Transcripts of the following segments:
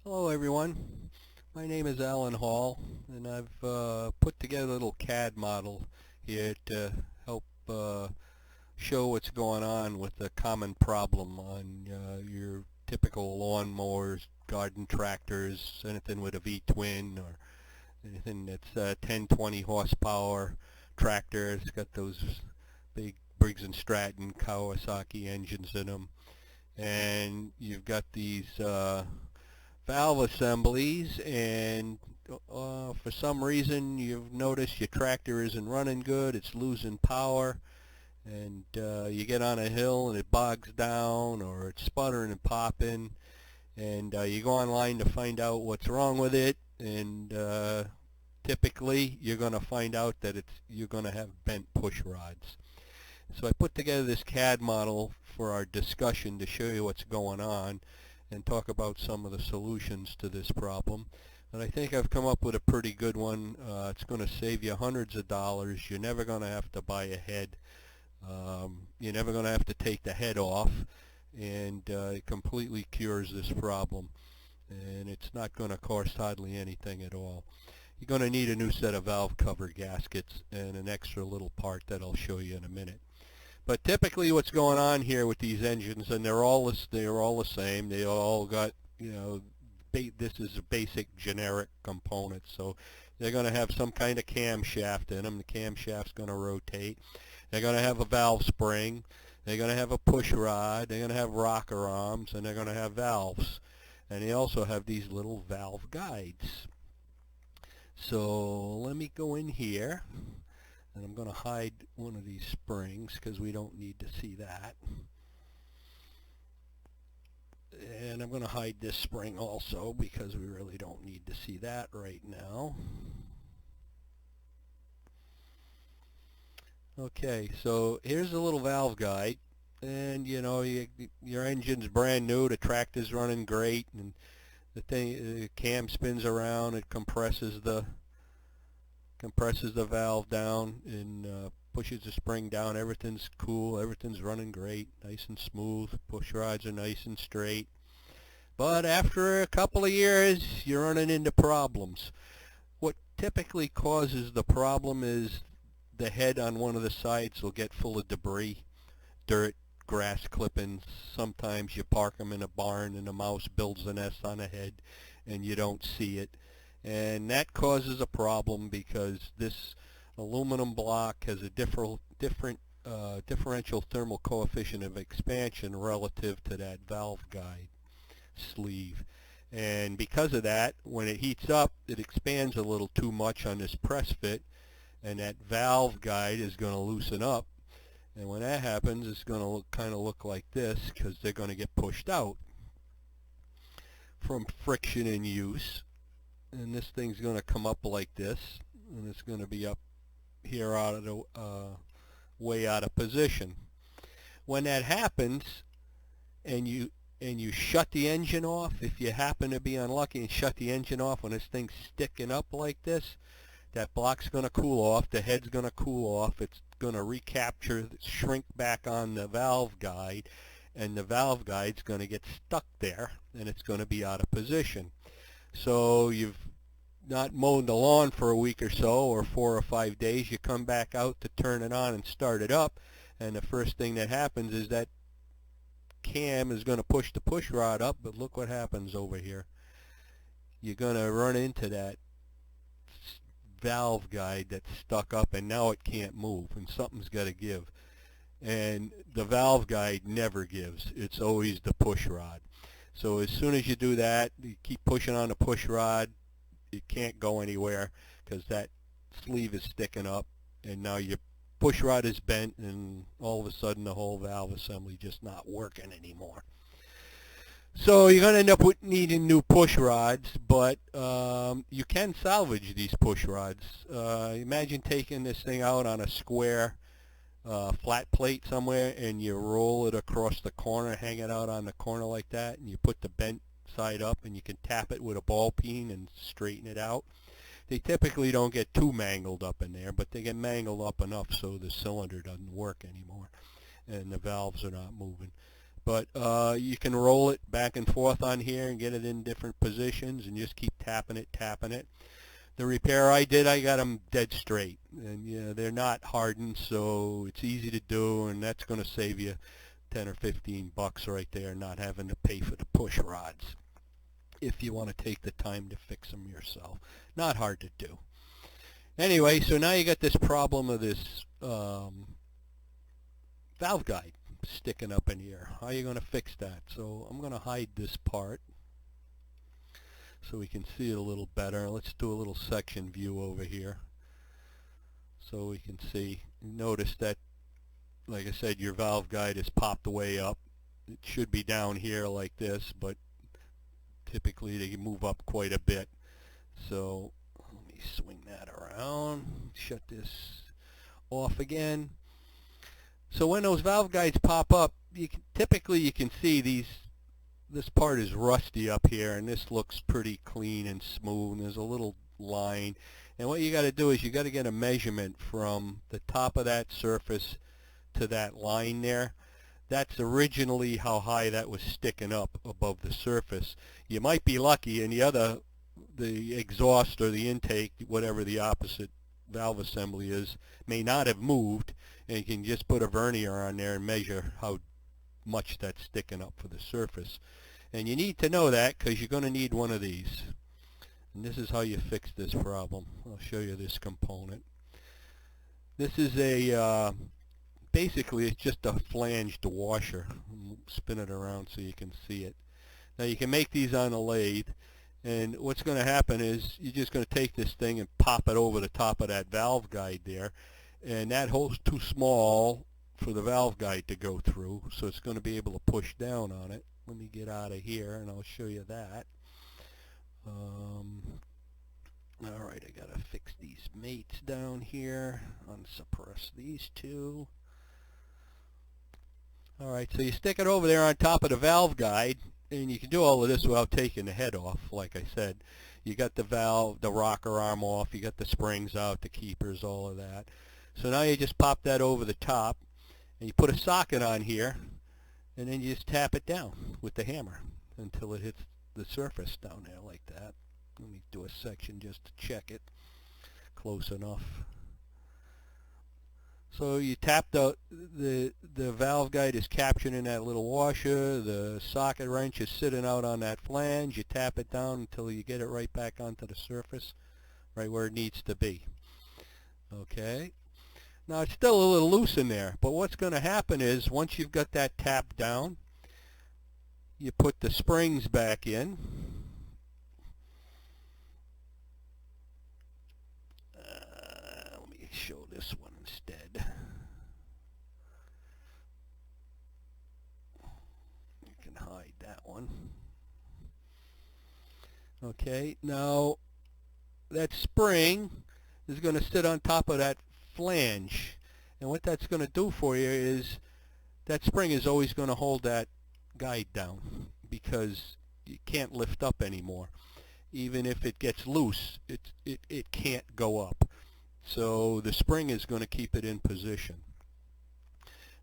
Hello everyone, my name is Alan Hall and I've put together a little CAD model here to help show what's going on with a common problem on your typical lawnmowers, garden tractors, anything with a V-twin or anything that's 10, 20 horsepower tractor. It's got those big Briggs and Straton Kawasaki engines in them, and you've got these valve assemblies, and for some reason you've noticed your tractor isn't running good, it's losing power, and you get on a hill and it bogs down or it's sputtering and popping, and you go online to find out what's wrong with it, and typically you're going to find out that you're going to have bent push rods. So I put together this CAD model for our discussion to show you what's going on and talk about some of the solutions to this problem. And I think I've come up with a pretty good one. It's going to save you hundreds of dollars. You're never going to have to buy a head. You're never going to have to take the head off, and it completely cures this problem. And it's not going to cost hardly anything at all. You're going to need a new set of valve cover gaskets and an extra little part that I'll show you in a minute. But typically what's going on here with these engines, and they're all the same. They all got, this is a basic generic component. So they're going to have some kind of camshaft in them. The camshaft's going to rotate. They're going to have a valve spring. They're going to have a push rod. They're going to have rocker arms, and they're going to have valves. And they also have these little valve guides. So let me go in here. And I'm going to hide one of these springs because we don't need to see that. And I'm going to hide this spring also because we really don't need to see that right now. Okay, so here's a little valve guide. And your engine's brand new, the tractor's running great, and the cam spins around, it compresses the valve down and pushes the spring down. Everything's cool, everything's running great, nice and smooth, push rods are nice and straight. But after a couple of years you're running into problems. What typically causes the problem is the head on one of the sides will get full of debris, dirt, grass clippings. Sometimes you park them in a barn and a mouse builds a nest on a head and you don't see it. And that causes a problem because this aluminum block has a differential thermal coefficient of expansion relative to that valve guide sleeve. And because of that, when it heats up, it expands a little too much on this press fit, and that valve guide is going to loosen up. And when that happens, it's going to kind of look like this because they're going to get pushed out from friction in use. And this thing's going to come up like this, and it's going to be up here out of the way out of position. When that happens, and you shut the engine off, if you happen to be unlucky and shut the engine off when this thing's sticking up like this, that block's going to cool off, the head's going to cool off, it's going to recapture, shrink back on the valve guide, and the valve guide's going to get stuck there, and it's going to be out of position. So you've not mowed the lawn for a week or so, or 4 or 5 days, you come back out to turn it on and start it up, and the first thing that happens is that cam is going to push the push rod up, but look what happens over here. You're going to run into that valve guide that's stuck up, and now it can't move, and something's got to give. And the valve guide never gives. It's always the push rod. So as soon as you do that, you keep pushing on the push rod, it can't go anywhere because that sleeve is sticking up, and now your push rod is bent, and all of a sudden the whole valve assembly just not working anymore. So you're going to end up with needing new push rods, but you can salvage these push rods. Imagine taking this thing out on a square flat plate somewhere, and you roll it across the corner, hang it out on the corner like that, and you put the bent side up, and you can tap it with a ball peen and straighten it out. They typically don't get too mangled up in there, but they get mangled up enough so the cylinder doesn't work anymore and the valves are not moving. But you can roll it back and forth on here and get it in different positions and just keep tapping it, tapping it. The repair I did, I got them dead straight, and they're not hardened, so it's easy to do, and that's going to save you 10 or 15 bucks right there, not having to pay for the push rods if you want to take the time to fix them yourself. Not hard to do. Anyway, so now you got this problem of this valve guide sticking up in here. How are you going to fix that? So I'm going to hide this part so we can see it a little better. Let's do a little section view over here so we can see. Notice that, like I said, your valve guide is popped way up. It should be down here like this, but typically they move up quite a bit. So let me swing that around, shut this off again. So when those valve guides pop up, typically you can see this part is rusty up here, and this looks pretty clean and smooth, and there's a little line. And what you got to do is you got to get a measurement from the top of that surface to that line there. That's originally how high that was sticking up above the surface. You might be lucky, and the exhaust or the intake, whatever the opposite valve assembly is, may not have moved, and you can just put a vernier on there and measure how much that's sticking up for the surface. And you need to know that because you're going to need one of these. And this is how you fix this problem. I'll show you this component. This is basically it's just a flanged washer. Spin it around so you can see it. Now you can make these on a lathe, and what's going to happen is you're just going to take this thing and pop it over the top of that valve guide there, and that hole's too small for the valve guide to go through, so it's going to be able to push down on it. Let me get out of here and I'll show you that. Alright, I gotta fix these mates down here, unsuppress these two. Alright, so you stick it over there on top of the valve guide, and you can do all of this without taking the head off. Like I said, you got the valve, the rocker arm off, you got the springs out, the keepers, all of that. So now you just pop that over the top, and you put a socket on here, and then you just tap it down with the hammer until it hits the surface down there like that. Let me do a section just to check it. Close enough. So you tap the valve guide is captured in that little washer. The socket wrench is sitting out on that flange. You tap it down until you get it right back onto the surface, right where it needs to be. Okay. Now it's still a little loose in there, but what's going to happen is once you've got that tapped down, you put the springs back in. Let me show this one instead. You can hide that one. Okay, now that spring is going to sit on top of that flange, and what that's going to do for you is that spring is always going to hold that guide down because you can't lift up anymore. Even if it gets loose, it can't go up. So the spring is going to keep it in position.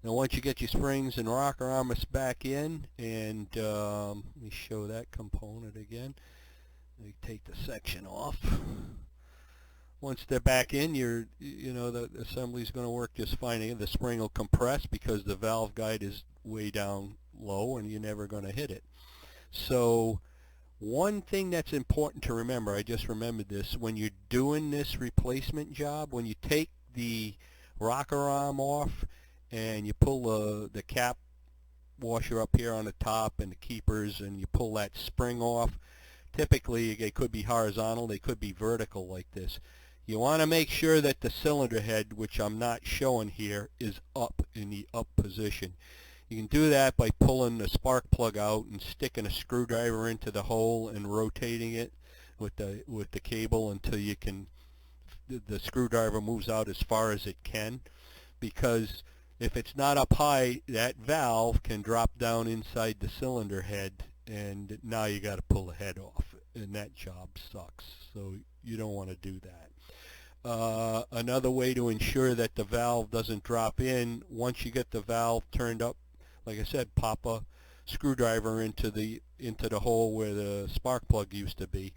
Now once you get your springs and rocker arms back in, and let me show that component again. Let me take the section off. Once they're back in, the assembly is going to work just fine. Again, the spring will compress because the valve guide is way down low and you're never going to hit it. So one thing that's important to remember, I just remembered this, when you're doing this replacement job, when you take the rocker arm off and you pull the cap washer up here on the top and the keepers, and you pull that spring off, typically they could be horizontal, they could be vertical like this. You want to make sure that the cylinder head, which I'm not showing here, is up in the up position. You can do that by pulling the spark plug out and sticking a screwdriver into the hole and rotating it with the cable until you can, the screwdriver moves out as far as it can, because if it's not up high, that valve can drop down inside the cylinder head, and now you got to pull the head off, and that job sucks. So you don't want to do that. Another way to ensure that the valve doesn't drop in, once you get the valve turned up, like I said, pop a screwdriver into the hole where the spark plug used to be.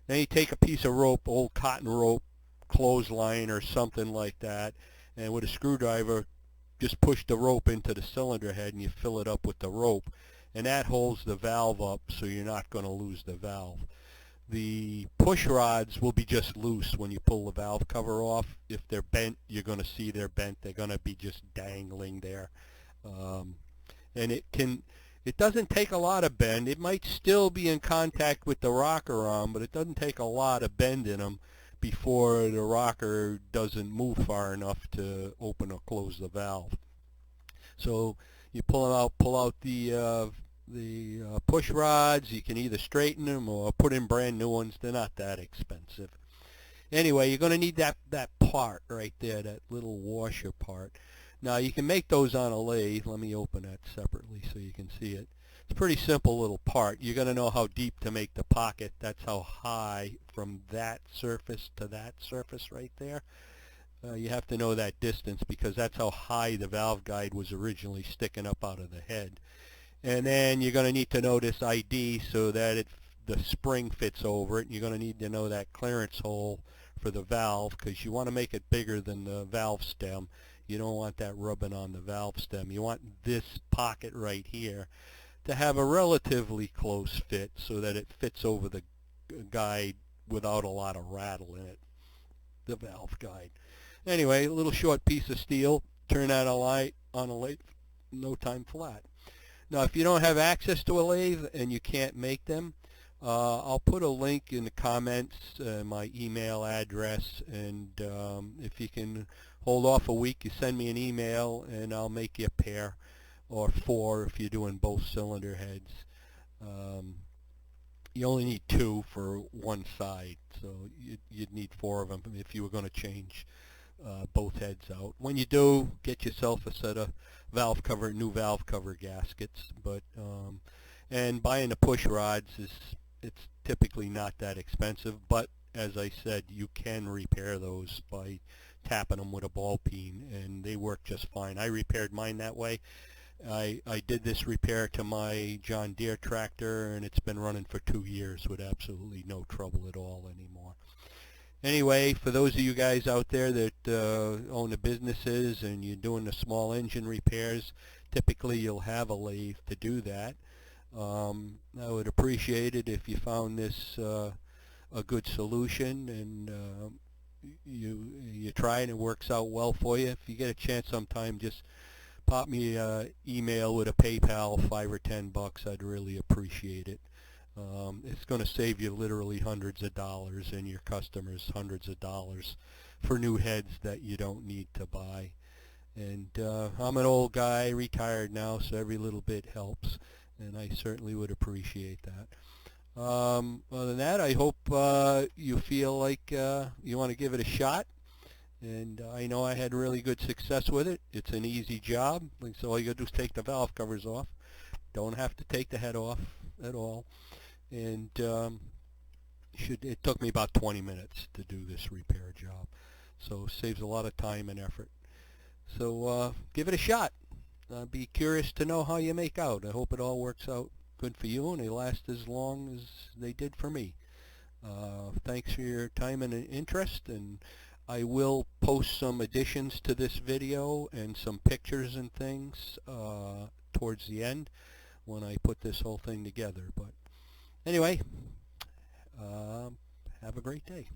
Then you take a piece of rope, old cotton rope, clothesline or something like that, and with a screwdriver just push the rope into the cylinder head and you fill it up with the rope, and that holds the valve up so you're not going to lose the valve. The push rods will be just loose when you pull the valve cover off. If they're bent, you're going to see they're bent. They're going to be just dangling there. And it doesn't take a lot of bend. It might still be in contact with the rocker arm, but it doesn't take a lot of bend in them before the rocker doesn't move far enough to open or close the valve. So you pull out the push rods. You can either straighten them or put in brand new ones. They're not that expensive. Anyway, you're going to need that part right there, that little washer part. Now you can make those on a lathe. Let me open that separately so you can see it. It's a pretty simple little part. You're going to know how deep to make the pocket. That's how high from that surface to that surface right there. You have to know that distance because that's how high the valve guide was originally sticking up out of the head. And then you're going to need to know this ID so that the spring fits over it. And you're going to need to know that clearance hole for the valve because you want to make it bigger than the valve stem. You don't want that rubbing on the valve stem. You want this pocket right here to have a relatively close fit so that it fits over the guide without a lot of rattle in it, the valve guide. Anyway, a little short piece of steel, turn that on a lathe, no time flat. Now, if you don't have access to a lathe and you can't make them, I'll put a link in the comments, my email address, and if you can hold off a week, you send me an email and I'll make you a pair or 4 if you're doing both cylinder heads. You only need 2 for one side, so you'd need 4 of them if you were going to change both heads out. When you do, get yourself a set of new valve cover gaskets. But and buying the push rods it's typically not that expensive. But as I said, you can repair those by tapping them with a ball peen, and they work just fine. I repaired mine that way. I did this repair to my John Deere tractor, and it's been running for 2 years with absolutely no trouble at all anymore. Anyway, for those of you guys out there that own the businesses and you're doing the small engine repairs, typically you'll have a lathe to do that. I would appreciate it if you found this a good solution and you try it and it works out well for you. If you get a chance sometime, just pop me an email with a PayPal, $5 or $10. I'd really appreciate it. It's going to save you literally hundreds of dollars and your customers hundreds of dollars for new heads that you don't need to buy. And I'm an old guy, retired now, so every little bit helps, and I certainly would appreciate that. Other than that, I hope you feel like you want to give it a shot. And I know I had really good success with it. It's an easy job, so all you got to do is take the valve covers off. Don't have to take the head off at all. And it took me about 20 minutes to do this repair job, so saves a lot of time and effort. So give it a shot. I'd be curious to know how you make out. I hope it all works out good for you and they last as long as they did for me. Thanks for your time and interest, and I will post some additions to this video and some pictures and things towards the end when I put this whole thing together. But anyway, have a great day.